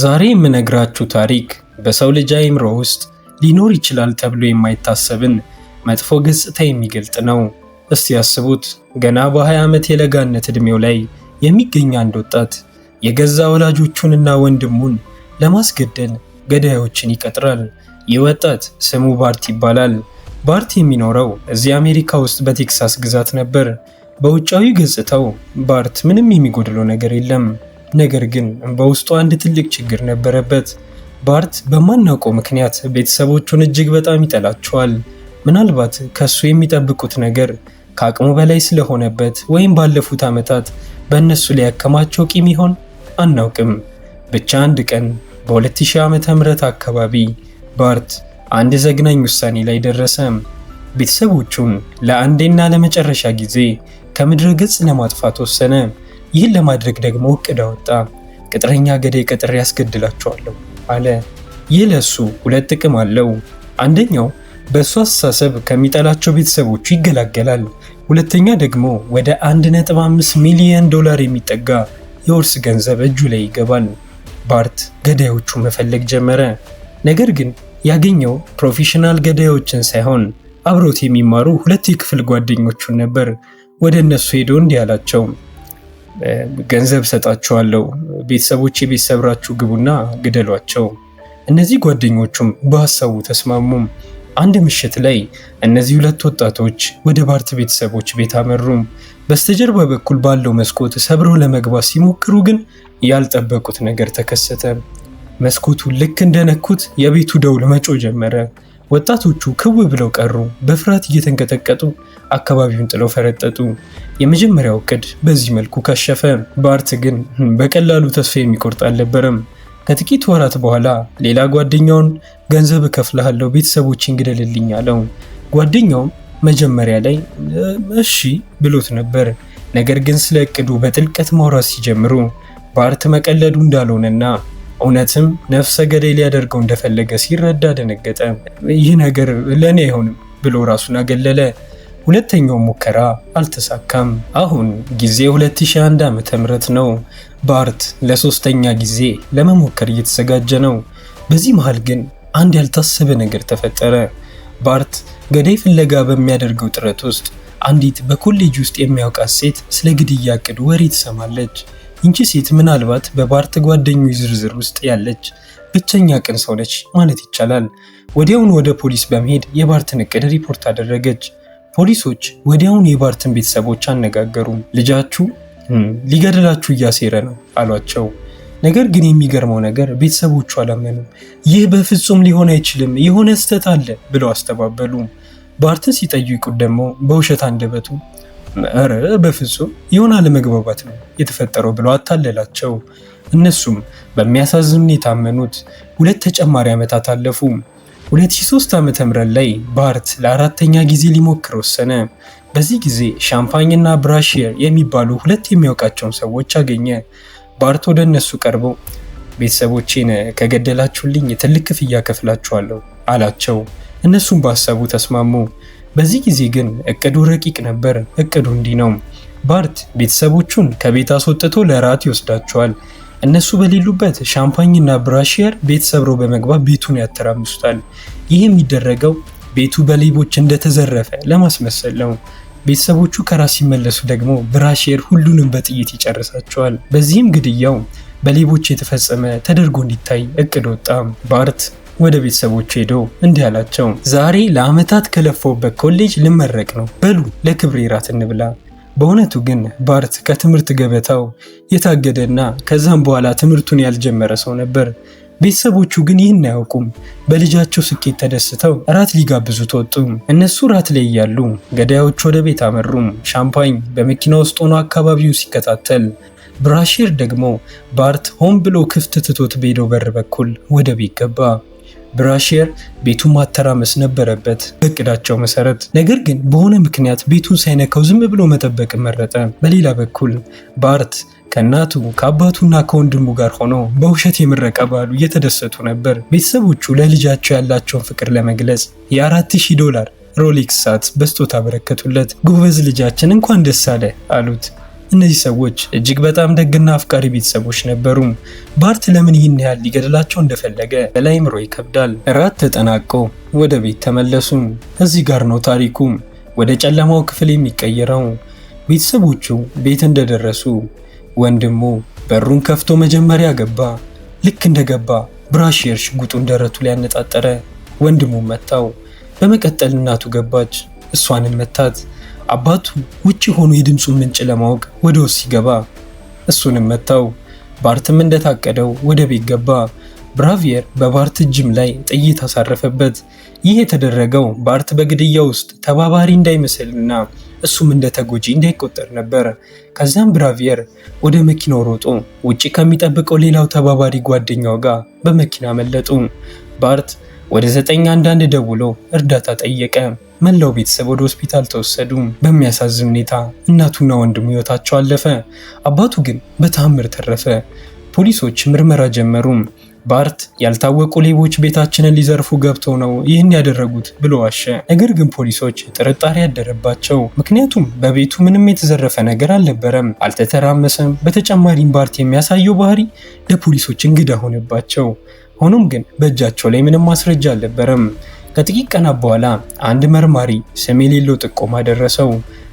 ዛሬ የምነግራችሁ ታሪክ በሰው ልጅ አእምሮ ውስጥ ሊኖር ይችላል ተብሎ የማይታሰብን መጥፎ ገጽታ የሚገልጥ ነው። እስቲ ያስቡት፣ ገና በ20 ዓመት የለጋነት ዕድሜው ላይ የሚገኝ አንድ ወጣት የገዛ ወላጆቹንና ወንድሙን ለማስገደል ገዳዮችን ይቀጥራል። ይህ ወጣት ስሙ ባርት ይባላል። ባርት የሚኖረው እዚህ አሜሪካ ውስጥ በቴክሳስ ግዛት ነበር። በውጫዊ ገጽታው ባርት ምንም የሚጎድለው ነገር የለም። ነገር ግን በውስጡ አንድ ትልቅ ችግር ነበረበት። ባርት በማናውቀው ምክንያት ቤተሰቦቹን እጅግ በጣም ይጠላቸዋል። ምናልባት ከሱ የሚጠብቁት ነገር ከአቅሙ በላይ ስለሆነበት ወይም ባለፉት ዓመታት በእነሱ ላይ ያከማቸው ቂም ይሆን? አናውቅም። ብቻ አንድ ቀን በ2000 ዓመተ ምህረት አካባቢ ባርት አንድ ዘግናኝ ውሳኔ ላይ ደረሰ። ቤተሰቦቹን ለአንዴና ለመጨረሻ ጊዜ ከምድረ ገጽ ለማጥፋት ወሰነ። ይህን ለማድረግ ደግሞ እቅድ አወጣ። ቅጥረኛ ገዳይ ቀጥሬ ያስገድላቸዋለሁ አለ። ይህ ለሱ ሁለት ጥቅም አለው። አንደኛው በእሱ አስተሳሰብ ከሚጠላቸው ቤተሰቦቹ ይገላገላል። ሁለተኛ ደግሞ ወደ 1.5 ሚሊዮን ዶላር የሚጠጋ የውርስ ገንዘብ እጁ ላይ ይገባል። ባርት ገዳዮቹ መፈለግ ጀመረ። ነገር ግን ያገኘው ፕሮፌሽናል ገዳዮችን ሳይሆን አብሮት የሚማሩ ሁለት የክፍል ጓደኞቹን ነበር። ወደ እነሱ ሄዶ እንዲህ አላቸው፣ ገንዘብ ሰጣቸዋለሁ፣ ቤተሰቦች የቤት ሰብራችሁ ግቡና ግደሏቸው። እነዚህ ጓደኞቹም በሐሳቡ ተስማሙ። አንድ ምሽት ላይ እነዚህ ሁለት ወጣቶች ወደ ባርት ቤተሰቦች ቤት አመሩ። በስተጀርባ በኩል ባለው መስኮት ሰብረው ለመግባት ሲሞክሩ ግን ያልጠበቁት ነገር ተከሰተ። መስኮቱን ልክ እንደነኩት የቤቱ ደውል መጮህ ጀመረ። ወጣቶቹ ክው ብለው ቀሩ። በፍርሃት እየተንቀጠቀጡ አካባቢውን ጥለው ፈረጠጡ። የመጀመሪያው እቅድ በዚህ መልኩ ከሸፈ። ባርት ግን በቀላሉ ተስፋ የሚቆርጥ አልነበረም። ከጥቂት ወራት በኋላ ሌላ ጓደኛውን ገንዘብ እከፍልሃለሁ፣ ቤተሰቦችን ግደልልኝ አለው። ጓደኛውም መጀመሪያ ላይ እሺ ብሎት ነበር። ነገር ግን ስለ እቅዱ በጥልቀት ማውራት ሲጀምሩ ባርት መቀለዱ እንዳልሆነና እውነትም ነፍሰ ገዳይ ሊያደርገው እንደፈለገ ሲረዳ ደነገጠ። ይህ ነገር ለእኔ አይሆንም ብሎ ራሱን አገለለ። ሁለተኛው ሙከራ አልተሳካም። አሁን ጊዜ 2001 ዓመተ ምህረት ነው። ባርት ለሶስተኛ ጊዜ ለመሞከር እየተዘጋጀ ነው። በዚህ መሃል ግን አንድ ያልታሰበ ነገር ተፈጠረ። ባርት ገዳይ ፍለጋ በሚያደርገው ጥረት ውስጥ አንዲት በኮሌጅ ውስጥ የሚያውቃት ሴት ስለ ግድያ እቅዱ ወሬ ትሰማለች። ይህች ሴት ምናልባት በባርት ጓደኞች ዝርዝር ውስጥ ያለች ብቸኛ ቅን ሰው ነች ማለት ይቻላል። ወዲያውኑ ወደ ፖሊስ በመሄድ የባርትን እቅድ ሪፖርት አደረገች። ፖሊሶች ወዲያውኑ የባርትን ቤተሰቦች አነጋገሩ። ልጃችሁ ሊገድላችሁ እያሴረ ነው አሏቸው። ነገር ግን የሚገርመው ነገር ቤተሰቦቹ አላመኑም። ይህ በፍጹም ሊሆን አይችልም፣ የሆነ ስህተት አለ ብለው አስተባበሉ። ባርትን ሲጠይቁት ደግሞ በውሸት አንደበቱ ኧረ በፍጹም የሆነ አለመግባባት ነው የተፈጠረው ብለው አታለላቸው። እነሱም በሚያሳዝን ሁኔታ አመኑት። ሁለት ተጨማሪ ዓመታት አለፉ። 2003 ዓመተ ምህረት ላይ ባርት ለአራተኛ ጊዜ ሊሞክር ወሰነ። በዚህ ጊዜ ሻምፓኝና ብራሺየር የሚባሉ ሁለት የሚያውቃቸውን ሰዎች አገኘ። ባርት ወደ እነሱ ቀርቦ ቤተሰቦቼን ከገደላችሁልኝ ትልቅ ክፍያ ከፍላችኋለሁ አላቸው። እነሱም በሀሳቡ ተስማሙ። በዚህ ጊዜ ግን እቅዱ ረቂቅ ነበር። እቅዱ እንዲህ ነው። ባርት ቤተሰቦቹን ከቤት አስወጥቶ ለራት ይወስዳቸዋል። እነሱ በሌሉበት ሻምፓኝና ብራሺየር ቤት ሰብረው በመግባት ቤቱን ያተራምሱታል። ይህ የሚደረገው ቤቱ በሌቦች እንደተዘረፈ ለማስመሰል ነው። ቤተሰቦቹ ከራት ሲመለሱ ደግሞ ብራሺየር ሁሉንም በጥይት ይጨርሳቸዋል። በዚህም ግድያው በሌቦች የተፈጸመ ተደርጎ እንዲታይ እቅድ ወጣ። ባርት ወደ ቤተሰቦቹ ሄዶ እንዲህ አላቸው፣ ዛሬ ለዓመታት ከለፈውበት ኮሌጅ ልመረቅ ነው፣ በሉ ለክብሬ ራት እንብላ። በእውነቱ ግን ባርት ከትምህርት ገበታው የታገደና ከዛም በኋላ ትምህርቱን ያልጀመረ ሰው ነበር። ቤተሰቦቹ ግን ይህን አያውቁም። በልጃቸው ስኬት ተደስተው ራት ሊጋብዙት ወጡ። እነሱ ራት ላይ እያሉ ገዳዮቹ ወደ ቤት አመሩ። ሻምፓኝ በመኪና ውስጥ ሆኖ አካባቢውን ሲከታተል፣ ብራሺየር ደግሞ ባርት ሆን ብሎ ክፍት ትቶት በሄደው በር በኩል ወደ ቤት ገባ። ብራሺየር ቤቱን ማተራመስ ነበረበት በእቅዳቸው መሰረት። ነገር ግን በሆነ ምክንያት ቤቱን ሳይነካው ዝም ብሎ መጠበቅ መረጠ። በሌላ በኩል ባርት ከእናቱ ከአባቱና ከወንድሙ ጋር ሆኖ በውሸት የምረቃ በዓሉ እየተደሰቱ ነበር። ቤተሰቦቹ ለልጃቸው ያላቸውን ፍቅር ለመግለጽ $4000 ሮሌክስ ሰዓት በስጦታ አበረከቱለት። ጎበዝ ልጃችን እንኳን ደስ አለ አሉት። እነዚህ ሰዎች እጅግ በጣም ደግና አፍቃሪ ቤተሰቦች ነበሩ። ባርት ለምን ይህን ያህል ሊገድላቸው እንደፈለገ ለአእምሮ ይከብዳል። እራት ተጠናቆ ወደ ቤት ተመለሱ። እዚህ ጋር ነው ታሪኩ ወደ ጨለማው ክፍል የሚቀየረው። ቤተሰቦቹ ቤት እንደደረሱ ወንድሙ በሩን ከፍቶ መጀመሪያ ገባ። ልክ እንደገባ ብራሺየር ሽጉጡን ደረቱ ላይ ያነጣጠረ። ወንድሙ መታው። በመቀጠል እናቱ ገባች፣ እሷንም መታት። አባቱ ውጪ ሆኖ የድምፁን ምንጭ ለማወቅ ወደ ውስጥ ሲገባ እሱንም መታው። ባርትም እንደታቀደው ወደ ቤት ገባ። ብራቪየር በባርት እጅም ላይ ጥይት አሳረፈበት። ይህ የተደረገው ባርት በግድያ ውስጥ ተባባሪ እንዳይመስልና እሱም እንደተጎጂ እንዳይቆጠር ነበር። ከዛም ብራቪየር ወደ መኪናው ሮጦ ውጪ ከሚጠብቀው ሌላው ተባባሪ ጓደኛው ጋር በመኪና መለጡ። ባርት ወደ 911 ደውሎ እርዳታ ጠየቀ። መላው ቤተሰብ ወደ ሆስፒታል ተወሰዱ። በሚያሳዝን ሁኔታ እናቱና ወንድሙ ሕይወታቸው አለፈ። አባቱ ግን በተአምር ተረፈ። ፖሊሶች ምርመራ ጀመሩ። ባርት ያልታወቁ ሌቦች ቤታችንን ሊዘርፉ ገብተው ነው ይህን ያደረጉት ብሎ ዋሸ። ነገር ግን ፖሊሶች ጥርጣሬ ያደረባቸው፣ ምክንያቱም በቤቱ ምንም የተዘረፈ ነገር አልነበረም፣ አልተተራመሰም። በተጨማሪም ባርት የሚያሳየው ባህሪ ለፖሊሶች እንግዳ ሆነባቸው። ሆኖም ግን በእጃቸው ላይ ምንም ማስረጃ አልነበረም። ከጥቂት ቀናት በኋላ አንድ መርማሪ ስም የሌለው ጥቆማ ደረሰው።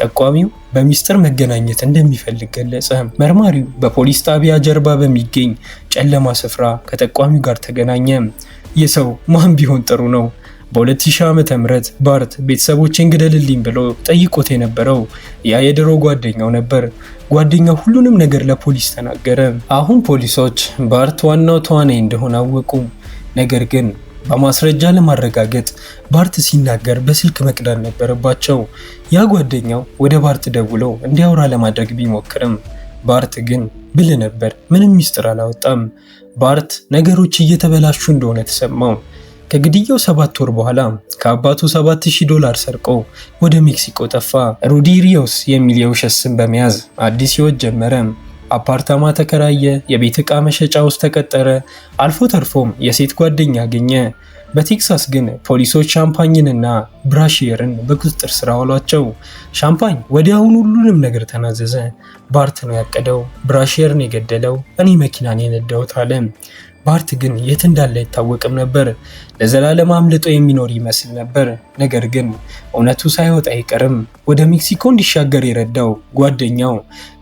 ጠቋሚው በሚስጥር መገናኘት እንደሚፈልግ ገለጸ። መርማሪው በፖሊስ ጣቢያ ጀርባ በሚገኝ ጨለማ ስፍራ ከጠቋሚው ጋር ተገናኘ። ይህ ሰው ማን ቢሆን ጥሩ ነው? በ2000 ዓመተ ምህረት ባርት ቤተሰቦቼን ግደልልኝ ብሎ ጠይቆት የነበረው ያ የድሮ ጓደኛው ነበር። ጓደኛው ሁሉንም ነገር ለፖሊስ ተናገረ። አሁን ፖሊሶች ባርት ዋናው ተዋናይ እንደሆነ አወቁ። ነገር ግን በማስረጃ ለማረጋገጥ ባርት ሲናገር በስልክ መቅዳት ነበረባቸው። ያ ጓደኛው ወደ ባርት ደውሎ እንዲያወራ ለማድረግ ቢሞክርም ባርት ግን ብልህ ነበር፣ ምንም ሚስጥር አላወጣም። ባርት ነገሮች እየተበላሹ እንደሆነ ተሰማው። ከግድያው 7 ወር በኋላ ከአባቱ $7000 ሰርቆ ወደ ሜክሲኮ ጠፋ። ሩዲ ሪዮስ የሚል የውሸት ስም በመያዝ አዲስ ሕይወት ጀመረ። አፓርታማ ተከራየ፣ የቤት ዕቃ መሸጫ ውስጥ ተቀጠረ፣ አልፎ ተርፎም የሴት ጓደኛ አገኘ። በቴክሳስ ግን ፖሊሶች ሻምፓኝንና ብራሺየርን በቁጥጥር ስር አዋሏቸው። ሻምፓኝ ወዲያውኑ ሁሉንም ነገር ተናዘዘ። ባርት ነው ያቀደው፣ ብራሺየርን የገደለው፣ እኔ መኪናን የነዳሁት አለ። ባርት ግን የት እንዳለ አይታወቅም ነበር። ለዘላለም አምልጦ የሚኖር ይመስል ነበር። ነገር ግን እውነቱ ሳይወጣ አይቀርም። ወደ ሜክሲኮ እንዲሻገር የረዳው ጓደኛው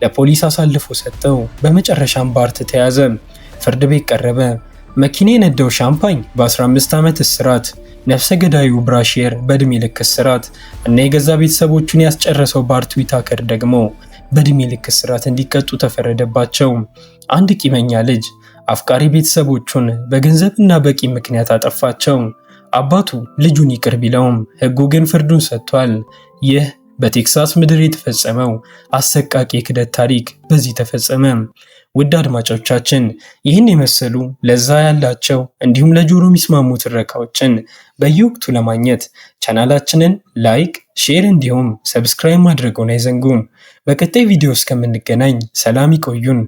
ለፖሊስ አሳልፎ ሰጠው። በመጨረሻም ባርት ተያዘ፣ ፍርድ ቤት ቀረበ። መኪና የነዳው ሻምፓኝ በ15 ዓመት እስራት፣ ነፍሰ ገዳዩ ብራሺየር በእድሜ ልክ እስራት እና የገዛ ቤተሰቦቹን ያስጨረሰው ባርት ዊታከር ደግሞ በእድሜ ልክ እስራት እንዲቀጡ ተፈረደባቸው። አንድ ቂመኛ ልጅ አፍቃሪ ቤተሰቦቹን በገንዘብና በቂ ምክንያት አጠፋቸው። አባቱ ልጁን ይቅር ቢለውም ሕጉ ግን ፍርዱን ሰጥቷል። ይህ በቴክሳስ ምድር የተፈጸመው አሰቃቂ የክህደት ታሪክ በዚህ ተፈጸመ። ውድ አድማጮቻችን ይህን የመሰሉ ለዛ ያላቸው እንዲሁም ለጆሮ የሚስማሙ ትረካዎችን በየወቅቱ ለማግኘት ቻናላችንን ላይክ፣ ሼር እንዲሁም ሰብስክራይብ ማድረግዎን አይዘንጉ። በቀጣይ ቪዲዮ እስከምንገናኝ ሰላም ይቆዩን።